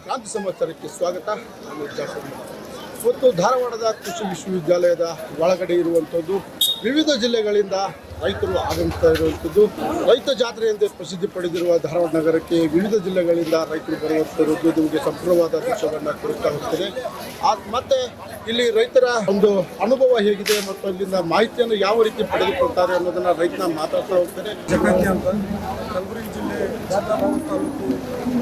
ಕ್ರಾಂತಿ ಸಮಾಚಾರಕ್ಕೆ ಸ್ವಾಗತ. ಇವತ್ತು ಧಾರವಾಡದ ಕೃಷಿ ವಿಶ್ವವಿದ್ಯಾಲಯದ ಒಳಗಡೆ ಇರುವಂಥದ್ದು ವಿವಿಧ ಜಿಲ್ಲೆಗಳಿಂದ ರೈತರು ಆಗಮಿಸ್ತಾ ಇರುವಂಥದ್ದು. ರೈತ ಜಾತ್ರೆ ಎಂದೇ ಪ್ರಸಿದ್ಧಿ ಪಡೆದಿರುವ ಧಾರವಾಡ ನಗರಕ್ಕೆ ವಿವಿಧ ಜಿಲ್ಲೆಗಳಿಂದ ರೈತರು ಬರುವಂಥದ್ದು ನಿಮಗೆ ಸಂಪೂರ್ಣವಾದ ದೃಶ್ಯವನ್ನು ತೋರಿಸ್ತಾ ಹೋಗ್ತದೆ. ಮತ್ತು ಇಲ್ಲಿ ರೈತರ ಒಂದು ಅನುಭವ ಹೇಗಿದೆ ಮತ್ತು ಅಲ್ಲಿಂದ ಮಾಹಿತಿಯನ್ನು ಯಾವ ರೀತಿ ಪಡೆದುಕೊಳ್ತಾರೆ ಅನ್ನೋದನ್ನು ರೈತನ ಮಾತಾಡ್ತಾ ಹೋಗ್ತಾರೆ. ಜಗತ್ತಿ ಅಂತ ಕಲಬುರಗಿ ಜಿಲ್ಲೆ ಚಿತ್ತಾಪುರ ತಾಲೂಕು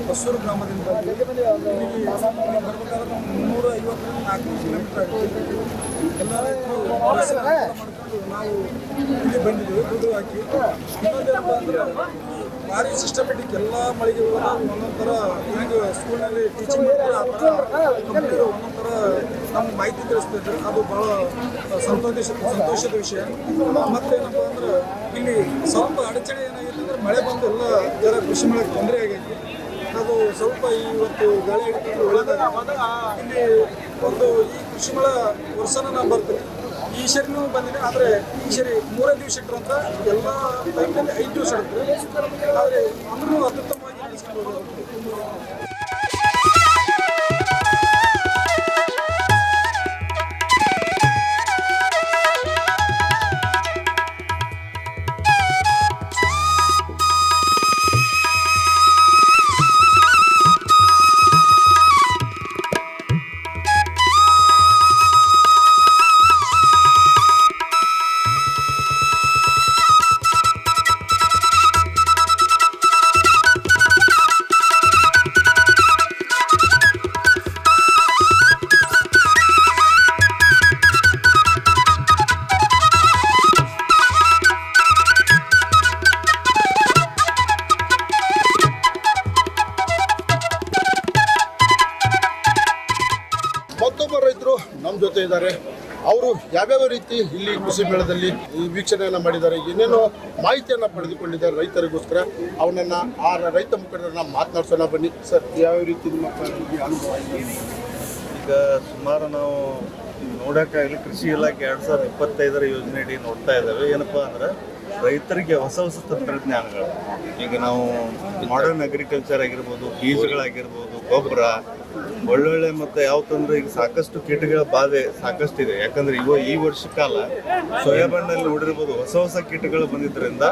ಹೊಸೂರು ಗ್ರಾಮದಿಂದ ಬರ್ಬೇಕಾದ್ರೆ 350-400 ಕಿಲೋಮೀಟರ್ ಆಗುತ್ತೆ. ಎಲ್ಲ ರೈತರು ಮಾಡ್ಕೊಂಡು ನಾವು ಇಲ್ಲಿ ಬಂದಿದ್ದೀವಿ ದುಡ್ಡು ಹಾಕಿ. ಇನ್ನೊಂದೇನಪ್ಪ ಅಂದರೆ ಭಾರಿ ಸಿಸ್ಟಮೆಟಿಕ್ ಎಲ್ಲ ಮಳಿಗೆ ಒಂದೊಂದು ಥರ ಈಗ ಸ್ಕೂಲ್ನಲ್ಲಿ ಟೀಚಿಂಗ್ ಮಾಡ್ತಾರೆ ಆ ಥರ ಕಂಪ್ನಿಗಳು ಒಂದೊಂದು ಥರ ನಮ್ಗೆ ಮಾಹಿತಿ ತಿಳಿಸ್ತಾ ಇದ್ದಾರೆ. ಅದು ಭಾಳ ಸಂತೋಷದ ವಿಷಯ. ಮತ್ತೇನಪ್ಪ ಅಂದ್ರೆ ಇಲ್ಲಿ ಸ್ವಲ್ಪ ಅಡಚಣೆ ಏನಾಗಿದೆ ಅಂದರೆ ಮಳೆ ಬಂದು ಎಲ್ಲ ಜರ ಕೃಷಿ ಮಾಡಕ್ಕೆ ತೊಂದರೆ ಆಗೈತಿ. ಅದು ಸ್ವಲ್ಪ ಇವತ್ತು ಗಾಳಿ ಹಿಡಿದು ಒಳ್ಳೆಯದಾಗ ಇಲ್ಲಿ ಒಂದು ಈ ಕೃಷಿ ಮೇಳ ವರ್ಷನ ನಾವು ಬರ್ತೀವಿ. ಈ ಸರಿನೂ ಬಂದಿದೆ, ಆದರೆ ಈ ಸರಿ 3 ದಿವಸ ಇಟ್ಟರು ಅಂತ ಎಲ್ಲ ಟೈಮ್ನಲ್ಲಿ 5 ದಿವಸ ಇಡ್ತಾರೆ. ಆದರೆ ಅಂದ್ರೂ ಅತ್ಯುತ್ತಮವಾಗಿ ನಡೆಸ್ಕೊಂಡು ಹೋಗೋದು. ಮತ್ತೊಬ್ಬ ರೈತರು ನಮ್ಮ ಜೊತೆ ಇದ್ದಾರೆ. ಅವರು ಯಾವ್ಯಾವ ರೀತಿ ಇಲ್ಲಿ ಕೃಷಿ ಮೇಳದಲ್ಲಿ ಈ ವೀಕ್ಷಣೆಯನ್ನು ಮಾಡಿದ್ದಾರೆ, ಏನೇನೋ ಮಾಹಿತಿಯನ್ನು ಪಡೆದುಕೊಂಡಿದ್ದಾರೆ ರೈತರಿಗೋಸ್ಕರ. ಅವನನ್ನು ಆ ರೈತ ಮುಖಂಡರನ್ನ ಮಾತನಾಡ್ಸೋಣ ಬನ್ನಿ. ಸರ್, ಯಾವ ರೀತಿ ನಿಮ್ಮ ಅನುಭವ? ಈಗ ಸುಮಾರು ನಾವು ನೋಡೋಕ್ಕಾಗಲಿ ಕೃಷಿ ಇಲಾಖೆ 2025 ಯೋಜನೆ ಅಡಿ ನೋಡ್ತಾ ಇದ್ದಾವೆ. ಏನಪ್ಪ ಅಂದ್ರೆ ರೈತರಿಗೆ ಹೊಸ ಹೊಸ ತಂತ್ರಜ್ಞಾನಗಳು, ಈಗ ನಾವು ಮಾಡರ್ನ್ ಅಗ್ರಿಕಲ್ಚರ್ ಆಗಿರ್ಬೋದು, ಬೀಜಗಳಾಗಿರ್ಬೋದು, ಗೊಬ್ಬರ ಒಳ್ಳೊಳ್ಳೆ ಮತ್ತು ಯಾವತ್ತಂದ್ರೆ ಈಗ ಸಾಕಷ್ಟು ಕೀಟಗಳ ಬಾಧೆ ಸಾಕಷ್ಟಿದೆ. ಯಾಕಂದ್ರೆ ಈ ವರ್ಷ ಕಾಲ ಸೋಯಾಬೀನ್ನಲ್ಲಿ ನೋಡಿರ್ಬೋದು ಹೊಸ ಹೊಸ ಕೀಟಗಳು ಬಂದಿದ್ದರಿಂದ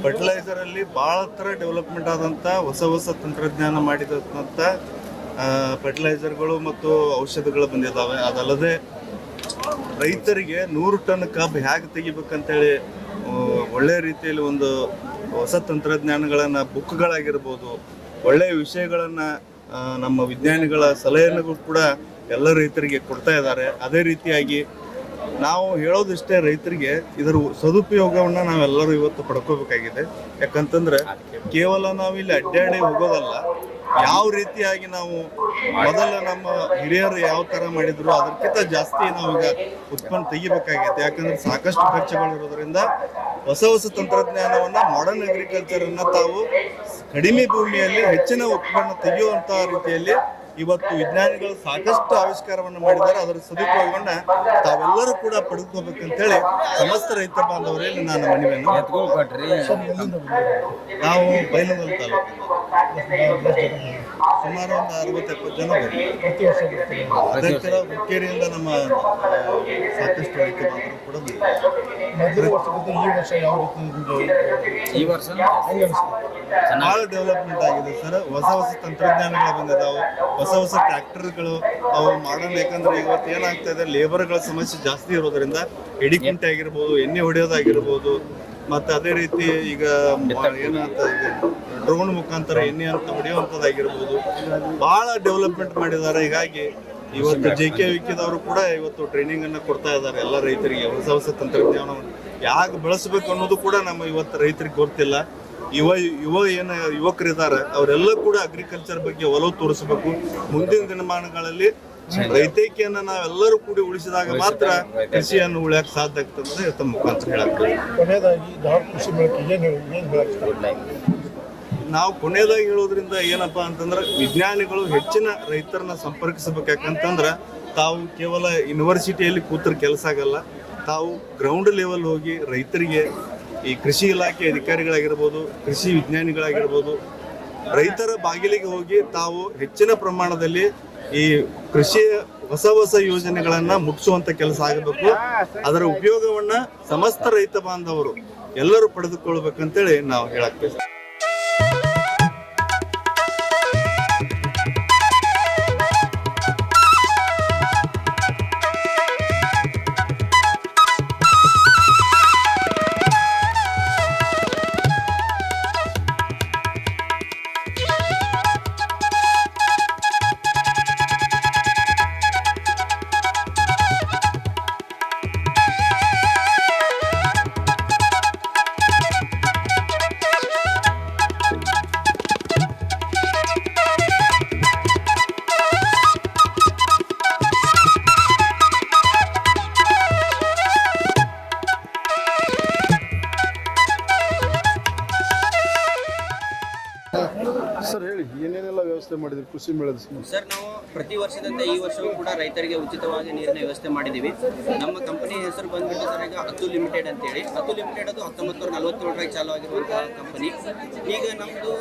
ಫರ್ಟಿಲೈಸರಲ್ಲಿ ಭಾಳ ಥರ ಡೆವಲಪ್ಮೆಂಟ್ ಆದಂಥ ಹೊಸ ತಂತ್ರಜ್ಞಾನ ಮಾಡಿದಂಥ ಫರ್ಟಿಲೈಸರ್ಗಳು ಮತ್ತು ಔಷಧಿಗಳು ಬಂದಿದ್ದಾವೆ. ಅದಲ್ಲದೆ ರೈತರಿಗೆ 100 ಟನ್ ಕಬ್ಬು ಹೇಗೆ ತೆಗಿಬೇಕಂತೇಳಿ ಒಳ್ಳೆಯ ರೀತಿಯಲ್ಲಿ ಒಂದು ಹೊಸ ತಂತ್ರಜ್ಞಾನಗಳನ್ನು, ಬುಕ್ಗಳಾಗಿರ್ಬೋದು, ಒಳ್ಳೆಯ ವಿಷಯಗಳನ್ನು ನಮ್ಮ ವಿಜ್ಞಾನಿಗಳ ಸಲಹೆಗಳು ಕೂಡ ಎಲ್ಲ ರೈತರಿಗೆ ಕೊಡ್ತಾ ಇದ್ದಾರೆ. ಅದೇ ರೀತಿಯಾಗಿ ನಾವು ಹೇಳೋದಿಷ್ಟೇ, ರೈತರಿಗೆ ಇದರ ಸದುಪಯೋಗವನ್ನು ನಾವೆಲ್ಲರೂ ಇವತ್ತು ಪಡ್ಕೋಬೇಕಾಗಿದೆ. ಯಾಕಂತಂದ್ರೆ ಕೇವಲ ನಾವು ಇಲ್ಲಿ ಅಡ್ಡಾಡಿ ಹೋಗೋದಲ್ಲ, ಯಾವ ರೀತಿಯಾಗಿ ನಾವು ಮೊದಲ ನಮ್ಮ ಹಿರಿಯರು ಯಾವ ಥರ ಮಾಡಿದ್ರು ಅದಕ್ಕಿಂತ ಜಾಸ್ತಿ ನಾವೀಗ ಉತ್ಪನ್ನ ತೆಗಿಬೇಕಾಗೈತೆ. ಯಾಕಂದ್ರೆ ಸಾಕಷ್ಟು ಖರ್ಚುಗಳಿರೋದ್ರಿಂದ ಹೊಸ ತಂತ್ರಜ್ಞಾನವನ್ನು, ಮಾಡರ್ನ್ ಅಗ್ರಿಕಲ್ಚರನ್ನು ತಾವು ಕಡಿಮೆ ಭೂಮಿಯಲ್ಲಿ ಹೆಚ್ಚಿನ ಉತ್ಪನ್ನ ತೆಗೆಯುವಂಥ ರೀತಿಯಲ್ಲಿ ಇವತ್ತು ವಿಜ್ಞಾನಿಗಳು ಸಾಕಷ್ಟು ಆವಿಷ್ಕಾರವನ್ನು ಮಾಡಿದ್ದಾರೆ. ಅದರ ಸದುಪಯೋಗವನ್ನು ತಾವೆಲ್ಲರೂ ಕೂಡ ಪಡೆದುಕೋಬೇಕಂತೇಳಿ ಸಮಸ್ತ ರೈತ ಬಾಂಧವರಲ್ಲಿ ನಾನು ಮನವಿಯನ್ನು ನಾವು ಬೈಲಹೊಂಗಲ ತಾಲೂಕಿನ ಸುಮಾರು ಒಂದು 60-70 ಜನ ಅದೇ ಥರ ಹುಕ್ಕೇರಿಯಿಂದ ನಮ್ಮ ಸಾಕಷ್ಟು ರೈತ ಬಾಂಧವರು ಕೂಡ ಈ ವರ್ಷ ಭಾಳ ಡೆವಲಪ್ಮೆಂಟ್ ಆಗಿದೆ ಸರ್. ಹೊಸ ತಂತ್ರಜ್ಞಾನಗಳು ಬಂದಿದ್ದಾವೆ, ಹೊಸ ಟ್ರ್ಯಾಕ್ಟರ್ಗಳು ಅವು ಮಾಡೋಣ. ಯಾಕಂದ್ರೆ ಇವತ್ತು ಏನಾಗ್ತಾ ಇದೆ, ಲೇಬರ್ಗಳ ಸಮಸ್ಯೆ ಜಾಸ್ತಿ ಇರೋದ್ರಿಂದ ಎಡಿಕುಂಟೆ ಆಗಿರ್ಬೋದು, ಎಣ್ಣೆ ಹೊಡೆಯೋದಾಗಿರ್ಬೋದು, ಮತ್ತು ಅದೇ ರೀತಿ ಈಗ ಏನಂತ ಡ್ರೋನ್ ಮುಖಾಂತರ ಎಣ್ಣೆ ಅಂತ ಹೊಡೆಯುವಂಥದ್ದಾಗಿರ್ಬೋದು, ಭಾಳ ಡೆವಲಪ್ಮೆಂಟ್ ಮಾಡಿದ್ದಾರೆ. ಹೀಗಾಗಿ ಇವತ್ತು JKVKದವರು ಕೂಡ ಇವತ್ತು ಟ್ರೈನಿಂಗನ್ನು ಕೊಡ್ತಾ ಇದ್ದಾರೆ ಎಲ್ಲ ರೈತರಿಗೆ. ಹೊಸ ತಂತ್ರಜ್ಞಾನವನ್ನು ಯಾಕೆ ಬಳಸಬೇಕು ಅನ್ನೋದು ಕೂಡ ನಮ್ಮ ಇವತ್ತು ರೈತರಿಗೆ ಗೊತ್ತಿಲ್ಲ. ಯುವಕರಿದ್ದಾರೆ ಅವರೆಲ್ಲ ಕೂಡ ಅಗ್ರಿಕಲ್ಚರ್ ಬಗ್ಗೆ ಒಲವು ತೋರಿಸಬೇಕು. ಮುಂದಿನ ದಿನಮಾನಗಳಲ್ಲಿ ರೈತೈಕ್ಯನ್ನ ನಾವೆಲ್ಲರೂ ಕೂಡಿ ಉಳಿಸಿದಾಗ ಮಾತ್ರ ಕೃಷಿಯನ್ನು ಉಳಿಯಕ್ಕೆ ಸಾಧ್ಯ ಆಗ್ತದೆ ತಮ್ಮ ಮುಖಾಂತರ ಹೇಳಕ್ಕೆ. ಕೊನೆಯದಾಗಿ ಧಾರವಾಡ ಕೃಷಿ ಮೇಳಕ್ಕೆ ಏನು ಹೇಳಕ್ಕೆ ನಾವು ಕೊನೆಯದಾಗಿ ಹೇಳೋದ್ರಿಂದ ಏನಪ್ಪಾ ಅಂತಂದ್ರೆ ವಿಜ್ಞಾನಿಗಳು ಹೆಚ್ಚಿನ ರೈತರನ್ನ ಸಂಪರ್ಕಿಸಬೇಕು. ಯಾಕಂತಂದ್ರೆ ತಾವು ಕೇವಲ ಯೂನಿವರ್ಸಿಟಿಯಲ್ಲಿ ಕೂತ್ರ ಕೆಲಸ ಆಗಲ್ಲ, ತಾವು ಗ್ರೌಂಡ್ ಲೆವೆಲ್ ಹೋಗಿ ರೈತರಿಗೆ ಈ ಕೃಷಿ ಇಲಾಖೆ ಅಧಿಕಾರಿಗಳಾಗಿರ್ಬೋದು, ಕೃಷಿ ವಿಜ್ಞಾನಿಗಳಾಗಿರ್ಬೋದು, ರೈತರ ಬಾಗಿಲಿಗೆ ಹೋಗಿ ತಾವು ಹೆಚ್ಚಿನ ಪ್ರಮಾಣದಲ್ಲಿ ಈ ಕೃಷಿಯ ಹೊಸ ಯೋಜನೆಗಳನ್ನ ಮುಟ್ಟಿಸುವಂತ ಕೆಲಸ ಆಗಬೇಕು. ಅದರ ಉಪಯೋಗವನ್ನ ಸಮಸ್ತ ರೈತ ಬಾಂಧವರು ಎಲ್ಲರೂ ಪಡೆದುಕೊಳ್ಬೇಕಂತೇಳಿ ನಾವು ಹೇಳಕ್ತೇವೆ. ಸರ್ ಹೇಳಿ, ಏನೇನೆಲ್ಲ ವ್ಯವಸ್ಥೆ ಮಾಡಿದ್ರಿ ಕೃಷಿ ಮೇಳದ ಸಂಬಂಧ? ಸರ್, ನಾವು ಪ್ರತಿ ವರ್ಷದಂತೆ ಈ ವರ್ಷವೂ ಕೂಡ ರೈತರಿಗೆ ಉಚಿತವಾಗಿ ನೀರಿನ ವ್ಯವಸ್ಥೆ ಮಾಡಿದ್ದೀವಿ. ನಮ್ಮ ಕಂಪನಿ ಹೆಸರು ಬಂದ್ಬಿಟ್ಟು ಸರ್ ಈಗ ಅತು ಲಿಮಿಟೆಡ್ ಅಂತೇಳಿ. ಅತು ಲಿಮಿಟೆಡ್ ಅದು 1947 ಚಾಲು ಆಗಿರುವಂತಹ ಕಂಪನಿ. ಈಗ ನಮ್ಮದು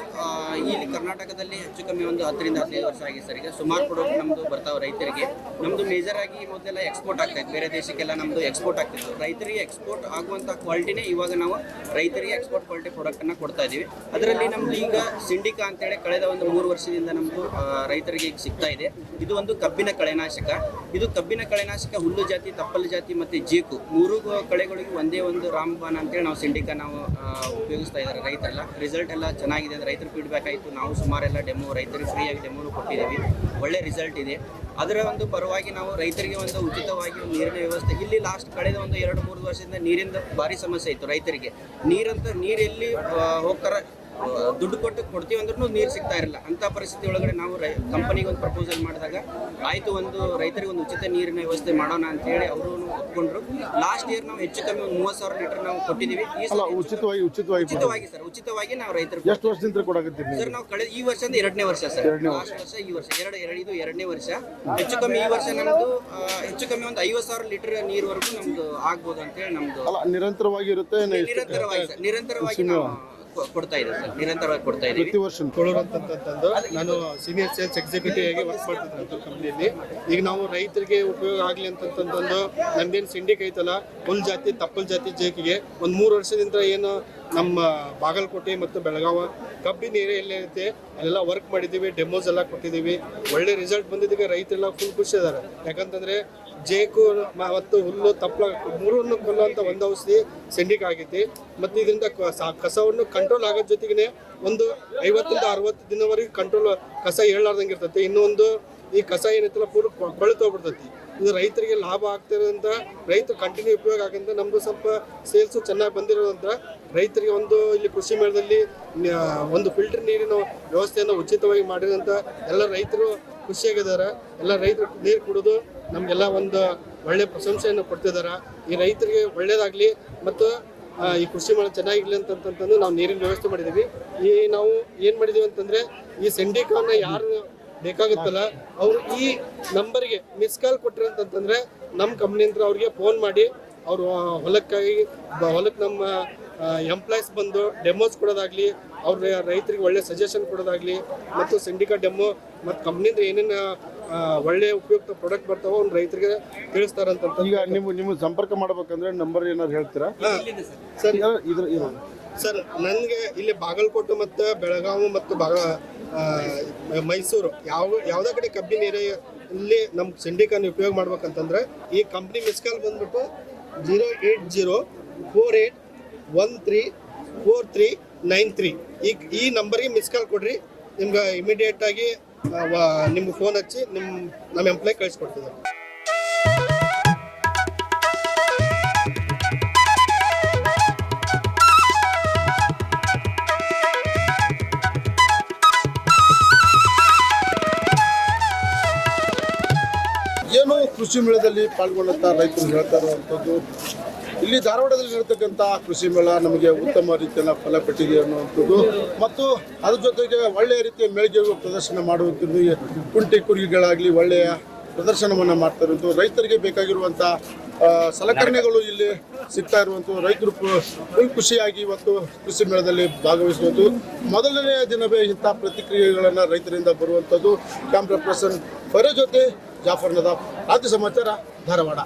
ಇಲ್ಲಿ ಕರ್ನಾಟಕದಲ್ಲಿ ಹೆಚ್ಚು ಕಮ್ಮಿ ಒಂದು 10 ರಿಂದ 15 ವರ್ಷ ಆಗಿದೆ ಸರ್. ಈಗ ಸುಮಾರು ಪ್ರಾಡಕ್ಟ್ ನಮ್ಮದು ಬರ್ತಾವೆ ರೈತರಿಗೆ. ನಮ್ಮದು ಮೇಜರ್ ಆಗಿ ಮೊದಲೆಲ್ಲ ಎಕ್ಸ್ಪೋರ್ಟ್ ಆಗ್ತಾಯಿತ್ತು, ಬೇರೆ ದೇಶಕ್ಕೆಲ್ಲ ನಮ್ಮದು ಎಕ್ಸ್ಪೋರ್ಟ್ ಆಗ್ತಿತ್ತು. ರೈತರಿಗೆ ಎಕ್ಸ್ಪೋರ್ಟ್ ಆಗುವಂಥ ಕ್ವಾಲಿಟಿನೇ ಇವಾಗ ನಾವು ರೈತರಿಗೆ ಎಕ್ಸ್ಪೋರ್ಟ್ ಕ್ವಾಲಿಟಿ ಪ್ರಾಡಕ್ಟನ್ನು ಕೊಡ್ತಾ ಇದ್ದೀವಿ. ಅದರಲ್ಲಿ ನಮ್ಮದು ಈಗ ಸಿಂಡಿಕಾ ಅಂತೇಳಿ ಕಳೆದ ಒಂದು 3 ವರ್ಷದಿಂದ ನಮ್ಮದು ರೈತರಿಗೆ ಈಗ ಸಿಗ್ತಾ ಇದೆ. ಇದು ಒಂದು ಕಬ್ಬಿನ ಕಳೆನಾಶಕ. ಇದು ಕಬ್ಬಿನ ಕಳೆನಾಶಕ ಹುಲ್ಲು ಜಾತಿ, ತಪ್ಪಲು ಜಾತಿ ಮತ್ತು ಜೀಕು 3 ಕಳೆಗಳಿಗೆ ಒಂದೇ ಒಂದು ರಾಮಬಾಣ ಅಂತೇಳಿ ನಾವು ಸಿಂಡಿಕಾ ನಾವು ಉಪಯೋಗಿಸ್ತಾ ಇದ್ದಾರೆ ರೈತರೆಲ್ಲ. ರಿಸಲ್ಟ್ ಎಲ್ಲ ಚೆನ್ನಾಗಿದೆ ಅಂತ ರೈತರು ಫೀಡ್ಬ್ಯಾಕ್ ಆಯಿತು. ನಾವು ಸುಮಾರೆಲ್ಲ ಡೆಮೋ ರೈತರಿಗೆ ಫ್ರೀಯಾಗಿ ಡೆಮೋನು ಕೊಟ್ಟಿದ್ದೀವಿ. ಒಳ್ಳೆ ರಿಸಲ್ಟ್ ಇದೆ. ಅದರ ಒಂದು ಪರವಾಗಿ ನಾವು ರೈತರಿಗೆ ಒಂದು ಉಚಿತವಾಗಿ ಒಂದು ನೀರಿನ ವ್ಯವಸ್ಥೆ ಇಲ್ಲಿ ಲಾಸ್ಟ್ ಕಳೆದ ಒಂದು 2-3 ವರ್ಷದಿಂದ ನೀರಿಂದ ಭಾರಿ ಸಮಸ್ಯೆ ಇತ್ತು ರೈತರಿಗೆ. ನೀರೆಲ್ಲಿ ಹೋಗ್ತಾರೆ, ದುಡ್ಡು ಕೊಡ್ತೀವಿ ಅಂದ್ರೂ ನೀರು ಸಿಗ್ತಾ ಇರಲಿಲ್ಲ. ಅಂಥ ಪರಿಸ್ಥಿತಿ ಒಳಗಡೆ ನಾವು ಕಂಪನಿಗೆ ಒಂದು ಪ್ರಪೋಸಲ್ ಮಾಡಿದಾಗ ಆಯಿತು, ಒಂದು ರೈತರಿಗೆ ಒಂದು ಉಚಿತ ನೀರಿನ ವ್ಯವಸ್ಥೆ ಮಾಡೋಣ ಅಂತೇಳಿ ಅವರು ಒಪ್ಕೊಂಡ್ರು. ಲಾಸ್ಟ್ ಇಯರ್ ನಾವು ಹೆಚ್ಚು ಕಮ್ಮಿ ಒಂದು 30,000 ಲೀಟರ್ ನಾವು ಕೊಟ್ಟಿದ್ದೀವಿ. ಉಚಿತವಾಗಿ ನಾವು ರೈತರಿಗೆ ಎಷ್ಟು ವರ್ಷದಿಂದ ಕೊಡಾಕತ್ತೀವಿ ಸರ್? ನಾವು ಕಳೆದ ಈ ವರ್ಷದಿಂದ 2ನೇ ವರ್ಷ ಸರ್. ಲಾಸ್ಟ್ ವರ್ಷ ಈ ವರ್ಷ ಇದು 2ನೇ ವರ್ಷ. ಹೆಚ್ಚು ಕಮ್ಮಿ ಈ ವರ್ಷ ನಮ್ದು ಹೆಚ್ಚು ಕಮ್ಮಿ ಒಂದು 50,000 ಲೀಟರ್ ನೀರ್ವರೆಗೂ ನಮ್ದು ಆಗ್ಬೋದು ಅಂತೇಳಿ ನಮ್ದು ನಿರಂತರವಾಗಿ ಇರುತ್ತೆ. ನಿರಂತರವಾಗಿ ನಾವು ಕೊಡ್ತಾ ಇದೆ ಸರ್, ನಿರಂತರವಾಗಿ ಕೊಡ್ತಾ ಇದ್ದೀವಿ. ಪ್ರತಿ ವರ್ಷ ಅಂತಂದು ನಾನು ಸೀನಿಯರ್ ಸೇಲ್ಸ್ ಎಕ್ಸಿಕ್ಯೂಟಿವ್ ಆಗಿ ವರ್ಕ್ ಮಾಡ್ತಿದ್ದೆ ಕಂಪ್ನಿಯಲ್ಲಿ. ಈಗ ನಾವು ರೈತರಿಗೆ ಉಪಯೋಗ ಆಗಲಿ ಅಂತಂತಂದು ನಮ್ದೇನು ಸಿಂಡಿಕ್ ಐತಲ್ಲ, ಹುಲ್ ಜಾತಿ, ತಪ್ಪಲ್ ಜಾತಿ ಜೇಕಿಗೆ ಒಂದು 3 ವರ್ಷದಿಂದ ಏನು ನಮ್ಮ ಬಾಗಲಕೋಟೆ ಮತ್ತು ಬೆಳಗಾವ ಕಬ್ಬಿನ ಏರಿಯಾ ಐತೆ ಅಲ್ಲೆಲ್ಲ ವರ್ಕ್ ಮಾಡಿದ್ದೀವಿ, ಡೆಮೋಸ್ ಎಲ್ಲ ಕೊಟ್ಟಿದ್ದೀವಿ. ಒಳ್ಳೆ ರಿಸಲ್ಟ್ ಬಂದಿದ್ದಕ್ಕೆ ರೈತರೆಲ್ಲ ಫುಲ್ ಖುಷಿ ಇದ್ದಾರೆ. ಯಾಕಂತಂದರೆ ಜೇಕು ಮತ್ತು ಹುಲ್ಲು ತಪ್ಪಲ 3 ಕೊಲ್ಲುವಂಥ ಒಂದು ಔಷಧಿ ಸಿಂಡಿಕ್ ಆಗೈತಿ. ಮತ್ತು ಇದರಿಂದ ಕಸವನ್ನು ಕಂಟ್ರೋಲ್ ಆಗೋದ್ರ ಜೊತೆಗೆ ಒಂದು 50 ರಿಂದ 60 ದಿನವರೆಗೆ ಕಂಟ್ರೋಲ್ ಕಸ ಹೇಳಲಾರ್ದಂಗೆ ಇರ್ತೈತಿ. ಇನ್ನೊಂದು ಈ ಕಸ ಏನೈತಲ್ಲ ಪೂರ ಕೊಳೆತೋಗ್ಬಿಡ್ತೈತಿ. ಇದು ರೈತರಿಗೆ ಲಾಭ ಆಗ್ತಿರೋದ್ರಿಂದ ರೈತರು ಕಂಟಿನ್ಯೂ ಉಪಯೋಗ ಆಗಂತ ನಮ್ಮದು ಸ್ವಲ್ಪ ಸೇಲ್ಸು ಚೆನ್ನಾಗಿ ಬಂದಿರೋದ್ರಿಂದ ರೈತರಿಗೆ ಒಂದು ಇಲ್ಲಿ ಕೃಷಿ ಮೇಳದಲ್ಲಿ ಒಂದು ಫಿಲ್ಟರ್ ನೀರಿನ ವ್ಯವಸ್ಥೆಯನ್ನು ಉಚಿತವಾಗಿ ಮಾಡಿರೋಂಥ ಎಲ್ಲ ರೈತರು ಖುಷಿಯಾಗಿದ್ದಾರೆ. ಎಲ್ಲ ರೈತರು ನೀರು ಕುಡಿದು ನಮಗೆಲ್ಲ ಒಂದು ಒಳ್ಳೆಯ ಪ್ರಶಂಸೆಯನ್ನು ಕೊಡ್ತಿದ್ದಾರೆ. ಈ ರೈತರಿಗೆ ಒಳ್ಳೆಯದಾಗಲಿ ಮತ್ತು ಈ ಕೃಷಿ ಮೇಳ ಚೆನ್ನಾಗಿರಲಿ ಅಂತಂತಂದು ನಾವು ನೀರಿನ ವ್ಯವಸ್ಥೆ ಮಾಡಿದ್ದೀವಿ. ಈ ನಾವು ಏನು ಮಾಡಿದ್ದೀವಿ ಅಂತಂದರೆ ಈ ಸಿಂಡಿಕಾನ ಯಾರು ಬೇಕಾಗುತ್ತಲ್ಲ ಅವರು ಈ ನಂಬರ್ಗೆ ಮಿಸ್ ಕಾಲ್ ಕೊಟ್ಟರೆ ಅಂತಂತಂದರೆ ನಮ್ಮ ಕಂಪ್ನಿಯಿಂದ ಅವ್ರಿಗೆ ಫೋನ್ ಮಾಡಿ ಅವರು ಹೊಲಕ್ಕೆ ನಮ್ಮ ಎಂಪ್ಲಾಯ್ಸ್ ಬಂದು ಡೆಮೋಸ್ ಕೊಡೋದಾಗಲಿ, ಅವ್ರ ರೈತರಿಗೆ ಒಳ್ಳೆ ಸಜೆಷನ್ ಕೊಡೋದಾಗಲಿ ಮತ್ತು ಸಿಂಡಿಕಾ ಡೆಮೋ ಮತ್ತು ಕಂಪ್ನಿಯಿಂದ ಏನೇನು ಒಳ್ಳೆ ಉಪಯುಕ್ತ ಪ್ರಾಡಕ್ಟ್ ಬರ್ತಾವೋ ಅವ್ನು ರೈತರಿಗೆ ತಿಳಿಸ್ತಾರಂತ. ಈಗ ನಿಮ್ಮ ಸಂಪರ್ಕ ಮಾಡ್ಬೇಕಂದ್ರೆ ನಂಬರ್ ಏನಾದ್ರು ಹೇಳ್ತೀರಾ ಸರ್? ನನಗೆ ಇಲ್ಲಿ ಬಾಗಲಕೋಟೆ ಮತ್ತು ಬೆಳಗಾವಿ ಮತ್ತು ಮೈಸೂರು ಯಾವುದೇ ಕಡೆ ಕಬ್ಬಿನ ಏರಿಯಾ ಇಲ್ಲಿ ನಮ್ಮ ಸಿಂಡಿಕಾನ ಉಪಯೋಗ ಮಾಡ್ಬೇಕಂತಂದ್ರೆ ಈ ಕಂಪ್ನಿ ಮಿಸ್ಕಾಲ್ ಬಂದ್ಬಿಟ್ಟು 08048134393 ಈ ನಂಬರ್ಗೆ ಮಿಸ್ ಕಾಲ್ ಕೊಡ್ರಿ. ನಿಮ್ಗೆ ಇಮಿಡಿಯೇಟ್ ಆಗಿ ನಿಮ್ಗೆ ಫೋನ್ ಹಚ್ಚಿ ನಮ್ಮ ಎಂಪ್ಲಾಯ್ ಕಳಿಸ್ಕೊಡ್ತಿದ್ದಾರೆ. ಕೃಷಿ ಮೇಳದಲ್ಲಿ ಪಾಲ್ಗೊಂಡಂಥ ರೈತರು ಹೇಳ್ತಾ ಇರುವಂಥದ್ದು ಇಲ್ಲಿ ಧಾರವಾಡದಲ್ಲಿ ಇರತಕ್ಕಂಥ ಕೃಷಿ ಮೇಳ ನಮಗೆ ಉತ್ತಮ ರೀತಿಯ ಫಲ ಕೊಟ್ಟಿದೆ ಅನ್ನುವಂಥದ್ದು ಮತ್ತು ಅದ್ರ ಜೊತೆಗೆ ಒಳ್ಳೆಯ ರೀತಿಯ ಮೇಳಿಗೆ ಪ್ರದರ್ಶನ ಮಾಡುವಂಥದ್ದು ಕುಂಟೆ ಕುರಿಗಳಾಗಲಿ ಒಳ್ಳೆಯ ಪ್ರದರ್ಶನವನ್ನು ಮಾಡ್ತಾ ಇರುವಂಥದ್ದು ರೈತರಿಗೆ ಬೇಕಾಗಿರುವಂಥ ಸಲಕರಣೆಗಳು ಇಲ್ಲಿ ಸಿಗ್ತಾ ಇರುವಂಥದ್ದು ರೈತರು ಫುಲ್ ಖುಷಿಯಾಗಿ ಇವತ್ತು ಕೃಷಿ ಮೇಳದಲ್ಲಿ ಭಾಗವಹಿಸುವಂಥದ್ದು ಮೊದಲನೆಯ ದಿನವೇ ಇಂಥ ಪ್ರತಿಕ್ರಿಯೆಗಳನ್ನು ರೈತರಿಂದ ಬರುವಂಥದ್ದು. ಕ್ಯಾಮ್ರಾ ಪರ್ಸನ್ ಫೈರೋಜ್ ಜೊತೆ ಜಾಫರ್ ನದಾಫ್, ರಾಜ್ಯ ಸಮಾಚಾರ, ಧಾರವಾಡ.